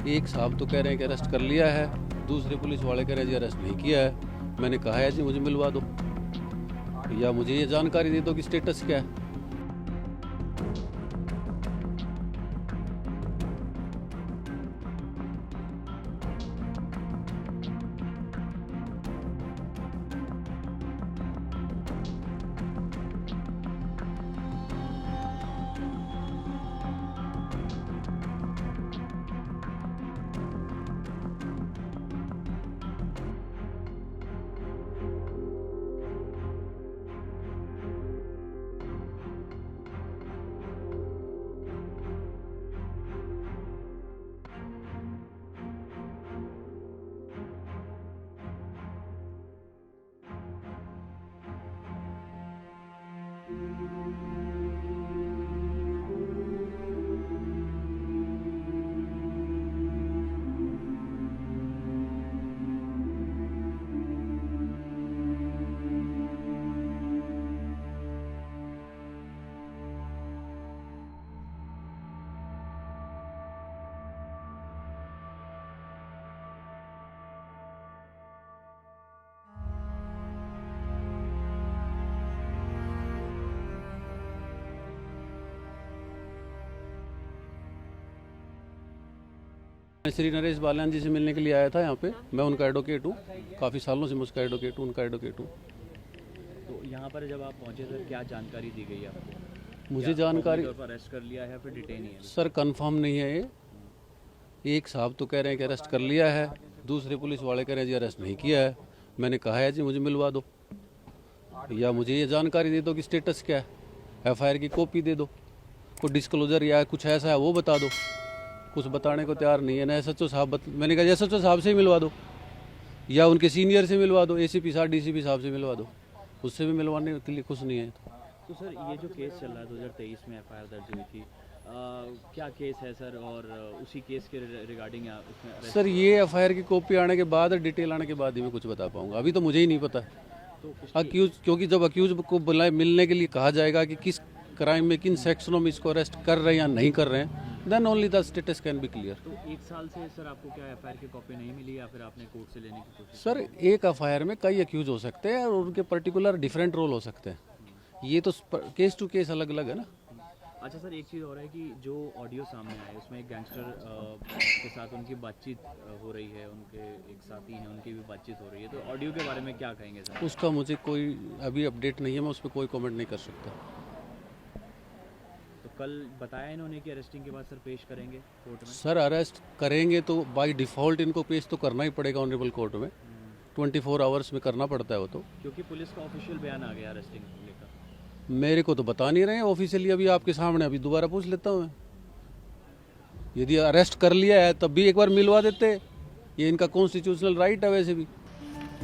एक साहब तो कह रहे हैं कि अरेस्ट कर लिया है, दूसरे पुलिस वाले कह रहे हैं जी अरेस्ट नहीं किया है। मैंने कहा है जी मुझे मिलवा दो या मुझे ये जानकारी दे दो कि स्टेटस क्या है। मैं श्री नरेश बाल्यान जी से मिलने के लिए आया था यहाँ पे। मैं उनका एडवोकेट हूँ, काफ़ी सालों से मैं उसका एडवोकेट हूँ, उनका एडवोकेट हूँ। तो यहाँ पर जब आप पहुँचे सर क्या जानकारी दी गई आपको? मुझे जानकारी अरेस्ट कर लिया है फिर डिटेन ही है? सर कंफर्म नहीं है ये। एक साहब तो कह रहे हैं कि अरेस्ट कर लिया है, दूसरे पुलिस वाले कह रहे हैं जी अरेस्ट नहीं किया है। मैंने कहा है जी मुझे मिलवा दो या मुझे ये जानकारी दे दो कि स्टेटस क्या है, एफआईआर की कॉपी दे दो, कोई डिस्क्लोजर या कुछ ऐसा है वो बता दो। कुछ बताने को तैयार नहीं है ना एसएचओ साहब। मैंने कहा एसएचओ साहब से ही मिलवा दो या उनके सीनियर से मिलवा दो, एसीपी साहब डीसीपी साहब से मिलवा दो, उससे भी मिलवाने के लिए कुछ नहीं है। तो सर ये जो केस चल रहा है 2023 में एफआईआर दर्ज हुई थी, क्या केस है सर? और उसी केस के रिगार्डिंग उसमें arrest सर ये एफआईआर की कॉपी आने के बाद, डिटेल आने के बाद ही मैं कुछ बता पाऊंगा, अभी तो मुझे ही नहीं पता। तो अक्यूज, क्योंकि जब अक्यूज को बुलाए मिलने के लिए कहा जाएगा कि किस क्राइम में किन सेक्शनों में इसको अरेस्ट कर रहे हैं या नहीं कर रहे हैं, then only the status can be clear. तो एक साल से सर आपको क्या एफआईआर की कॉपी नहीं मिली या फिर आपने कोर्ट से लेने की कोशिश? सर एक एफआईआर में कई अक्यूज हो सकते हैं और उनके पर्टिकुलर डिफरेंट रोल हो सकते हैं, ये तो केस टू केस अलग अलग है ना। अच्छा सर एक चीज़ और है कि जो ऑडियो सामने आए उसमें एक गैंगस्टर के साथ उनकी बातचीत हो रही है, उनके एक साथी हैं उनकी भी बातचीत हो रही है, तो ऑडियो के बारे में क्या कहेंगे सर? उसका मुझे कोई अभी अपडेट नहीं है, मैं उस पर कोई कमेंट नहीं कर सकता। तो कल बताया इन्होंने कि अरेस्टिंग के बाद सर पेश करेंगे कोर्ट में? सर अरेस्ट करेंगे तो बाय डिफ़ॉल्ट इनको पेश तो करना ही पड़ेगा ऑनरेबल कोर्ट में, 24 आवर्स में करना पड़ता है वो तो। क्योंकि पुलिस का ऑफिशियल बयान आ गया अरेस्टिंग को लेकर। मेरे को तो बता नहीं रहे हैं ऑफिशियली, अभी आपके सामने, अभी दोबारा पूछ लेता हूँ मैं। यदि अरेस्ट कर लिया है तब भी एक बार मिलवा देते, ये इनका कॉन्स्टिट्यूशनल राइट है वैसे भी।